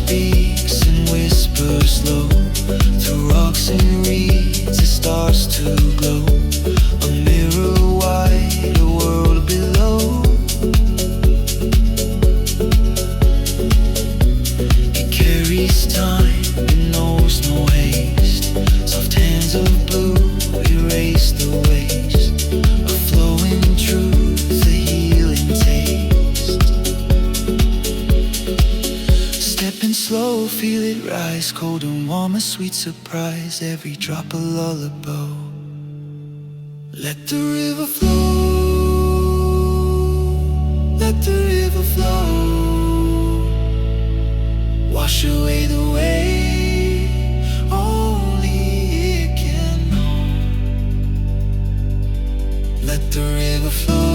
Speaks and whispers low. Through rocks and reeds it starts to glow. A mirror wide, a world below. It carries time, it knows no haste. Soft hands of blue erase the waste. A flowing truth, a healing taste. Stepping slow, feel it rise. Cold and warm, a sweet surprise. Every drop a lullaby. Let the river flow. Let the river flow. Wash away the way only it can know. Let the river flow.